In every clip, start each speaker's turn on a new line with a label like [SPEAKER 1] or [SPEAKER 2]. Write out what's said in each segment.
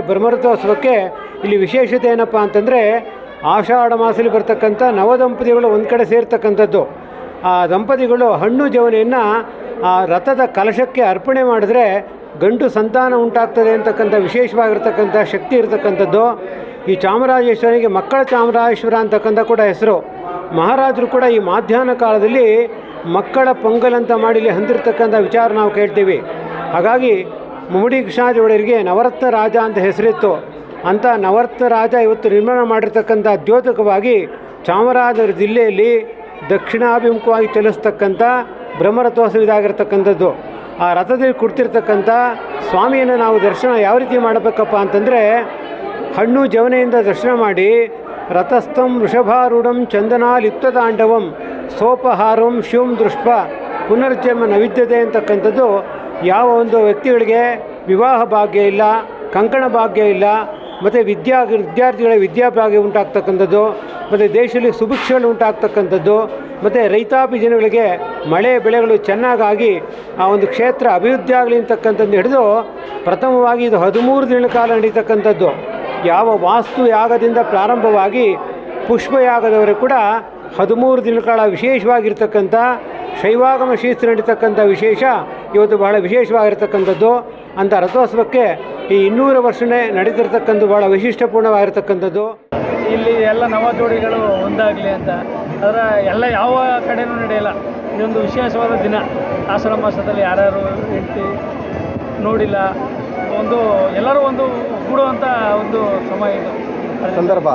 [SPEAKER 1] ಬ್ರಹ್ಮರಥೋತ್ಸವಕ್ಕೆ ಇಲ್ಲಿ ವಿಶೇಷತೆ ಏನಪ್ಪ ಅಂತಂದರೆ ಆಷಾಢ ಮಾಸದಲ್ಲಿ ಬರ್ತಕ್ಕಂಥ ನವದಂಪತಿಗಳು ಒಂದು ಕಡೆ ಸೇರ್ತಕ್ಕಂಥದ್ದು. ಆ ದಂಪತಿಗಳು ಹಣ್ಣು ಜವನೆಯನ್ನು ಆ ರಥದ ಕಲಶಕ್ಕೆ ಅರ್ಪಣೆ ಮಾಡಿದ್ರೆ ಗಂಡು ಸಂತಾನ ಉಂಟಾಗ್ತದೆ ಅಂತಕ್ಕಂಥ ವಿಶೇಷವಾಗಿರ್ತಕ್ಕಂಥ ಶಕ್ತಿ ಇರತಕ್ಕಂಥದ್ದು. ಈ ಚಾಮರಾಜೇಶ್ವರಿಗೆ ಮಕ್ಕಳ ಚಾಮರಾಜೇಶ್ವರ ಅಂತಕ್ಕಂಥ ಕೂಡ ಹೆಸರು. ಮಹಾರಾಜರು ಕೂಡ ಈ ಮಾಧ್ಯಾಹ್ನ ಕಾಲದಲ್ಲಿ ಮಕ್ಕಳ ಪೊಂಗಲ್ ಅಂತ ಮಾಡಿ ಇಲ್ಲಿ ಹೊಂದಿರತಕ್ಕಂಥ ವಿಚಾರ ನಾವು ಕೇಳ್ತೀವಿ. ಹಾಗಾಗಿ ಮುಮ್ಮಡಿ ಕೃಷ್ಣರಾಜ ಒಡೆಯರಿಗೆ ನವರತ್ನ ರಾಜ ಅಂತ ಹೆಸರಿತ್ತು. ಅಂಥ ನವರತ್ನ ರಾಜ ಇವತ್ತು ನಿರ್ಮಾಣ ಮಾಡಿರ್ತಕ್ಕಂಥ ದ್ಯೋತಕವಾಗಿ ಚಾಮರಾಜನಗರ ಜಿಲ್ಲೆಯಲ್ಲಿ ದಕ್ಷಿಣಾಭಿಮುಖವಾಗಿ ಚಲಿಸ್ತಕ್ಕಂಥ ಬ್ರಹ್ಮರಥೋತ್ಸವ ಇದಾಗಿರ್ತಕ್ಕಂಥದ್ದು. ಆ ರಥದಲ್ಲಿ ಕುಳಿತಿರ್ತಕ್ಕಂಥ ಸ್ವಾಮಿಯನ್ನು ನಾವು ದರ್ಶನ ಯಾವ ರೀತಿ ಮಾಡಬೇಕಪ್ಪ ಅಂತಂದರೆ, ಹಣ್ಣು ಜವನೆಯಿಂದ ದರ್ಶನ ಮಾಡಿ ರಥಸ್ಥಂ ವೃಷಭಾರೂಢಂ ಚಂದನಾಲಿಪ್ತತಾಂಡವಂ ಸೋಪಹಾರಂ ಶಿವಂ ದೃಷ್ಟ ಪುನರ್ಜನ್ಮ ನವಿದ್ಯತೆ ಅಂತಕ್ಕಂಥದ್ದು. ಯಾವ ಒಂದು ವ್ಯಕ್ತಿಗಳಿಗೆ ವಿವಾಹ ಭಾಗ್ಯ ಇಲ್ಲ, ಕಂಕಣ ಭಾಗ್ಯ ಇಲ್ಲ, ಮತ್ತು ವಿದ್ಯಾರ್ಥಿಗಳ ವಿದ್ಯಾಭಾಗ್ಯ ಉಂಟಾಗ್ತಕ್ಕಂಥದ್ದು, ಮತ್ತು ದೇಶದಲ್ಲಿ ಸುಭಿಕ್ಷಗಳು ಉಂಟಾಗ್ತಕ್ಕಂಥದ್ದು, ಮತ್ತು ರೈತಾಪಿ ಜನಗಳಿಗೆ ಮಳೆ ಬೆಳೆಗಳು ಚೆನ್ನಾಗಾಗಿ ಆ ಒಂದು ಕ್ಷೇತ್ರ ಅಭಿವೃದ್ಧಿ ಆಗಲಿ ಅಂತಕ್ಕಂಥದ್ದು ಹಿಡಿದು ಪ್ರಥಮವಾಗಿ ಇದು 13 ದಿನಗಳ ಕಾಲ ನಡೀತಕ್ಕಂಥದ್ದು. ಯಾವ ವಾಸ್ತು ಯಾಗದಿಂದ ಪ್ರಾರಂಭವಾಗಿ ಪುಷ್ಪಯಾಗದವರೆಗೂ ಕೂಡ 13 ದಿನಗಳ ಕಾಲ ವಿಶೇಷವಾಗಿರ್ತಕ್ಕಂಥ ಶೈವಾಗಮ ಶಿಸ್ತು ನಡೀತಕ್ಕಂಥ ವಿಶೇಷ ಇವತ್ತು ಬಹಳ ವಿಶೇಷವಾಗಿರ್ತಕ್ಕಂಥದ್ದು. ಅಂಥ ರಥೋತ್ಸವಕ್ಕೆ ಈ 200 ವರ್ಷನೇ ನಡೀತಿರ್ತಕ್ಕಂಥ ಭಾಳ ವೈಶಿಷ್ಟ್ಯಪೂರ್ಣವಾಗಿರ್ತಕ್ಕಂಥದ್ದು.
[SPEAKER 2] ಇಲ್ಲಿ ಎಲ್ಲ ನವ ಜೋಡಿಗಳು ಒಂದಾಗಲಿ ಅಂತ ಅದರ ಎಲ್ಲ ಯಾವ ಕಡೆಯೂ ನಡೆಯಲ್ಲ. ಇದೊಂದು ವಿಶೇಷವಾದ ದಿನ. ಆಷಾಢ ಮಾಸದಲ್ಲಿ ಯಾರ್ಯಾರು ಹೆಂಡತಿ ನೋಡಿಲ್ಲ ಒಂದು ಎಲ್ಲರೂ ಒಂದು ಕೂಡುವಂಥ ಒಂದು ಸಮಯ ಇದು ಸಂದರ್ಭ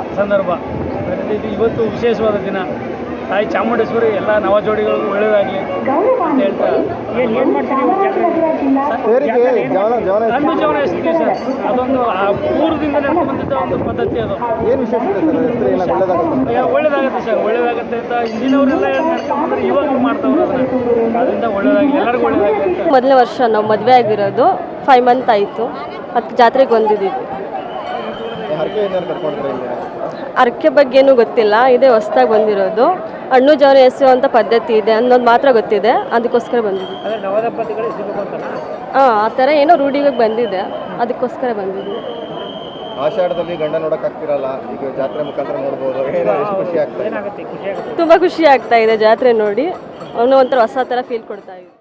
[SPEAKER 2] ಇದು ಇವತ್ತು ವಿಶೇಷವಾದ ದಿನ. ತಾಯಿ ಚಾಮುಂಡೇಶ್ವರಿ ಎಲ್ಲ ನವ ಜೋಡಿಗಳಿಗೂ ಒಳ್ಳೆಯದಾಗಲಿ ಅಂತ ಹೇಳ್ತಾ ಹಣ್ಣು ಜವನ ಎಸ್ತೀವಿ ಸರ್. ಅದೊಂದು ಆ ಪೂರ್ವದಿಂದ ನಡ್ಕೊಂಡ್ಬಂದಿದ್ದ ಒಂದು ಪದ್ಧತಿ. ಅದು ಒಳ್ಳೇದಾಗುತ್ತೆ ಸರ್, ಒಳ್ಳೇದಾಗುತ್ತೆ ಅಂತ ಹಿಂದಿನವರೆಲ್ಲ ನಡ್ಕೊಂಡ್ಬಂದ್ರೆ ಇವಾಗ ಮಾಡ್ತಾವ್ರು ಅದನ್ನ. ಅದರಿಂದ ಒಳ್ಳೇದಾಗಲಿ, ಎಲ್ಲರಿಗೂ ಒಳ್ಳೇದಾಗಲಿ ಅಂತ.
[SPEAKER 3] ಮೊದಲನೇ ವರ್ಷ ನಾವು ಮದುವೆ ಆಗಿರೋದು 5 ಮಂತ್ ಆಯಿತು. ಅದಕ್ಕೆ ಜಾತ್ರೆಗೆ ಬಂದಿದ್ದೀವಿ. ಅರ್ಕೆ ಬಗ್ಗೆ ಏನೂ ಗೊತ್ತಿಲ್ಲ, ಇದೇ ಹೊಸ್ದಾಗಿ ಬಂದಿರೋದು. ಹಣ್ಣು ಜವನ ಎಸೆಯುವಂಥ ಪದ್ಧತಿ ಇದೆ ಅನ್ನೋದು ಮಾತ್ರ ಗೊತ್ತಿದೆ, ಅದಕ್ಕೋಸ್ಕರ ಬಂದಿದ್ದೀವಿ. ಹಾಂ, ಆ ಥರ ಏನೋ ರೂಢಿಗೆ ಬಂದಿದೆ, ಅದಕ್ಕೋಸ್ಕರ ಬಂದಿದ್ದೀವಿ.
[SPEAKER 4] ಆಷಾಢದಲ್ಲಿ ಗಂಡ ನೋಡೋಕ್ಕಾಗ್ತಿರಲ್ಲ, ಈಗ ಜಾತ್ರೆ ಮುಖಾಂತರ ನೋಡ್ಬೋದು. ಖುಷಿ ಆಗ್ತಾ ಇದೆ,
[SPEAKER 3] ತುಂಬ ಖುಷಿ ಆಗ್ತಾ ಇದೆ ಜಾತ್ರೆ ನೋಡಿ. ಅವನು ಒಂಥರ ಹೊಸ ಥರ ಫೀಲ್ ಕೊಡ್ತಾ ಇದೆ.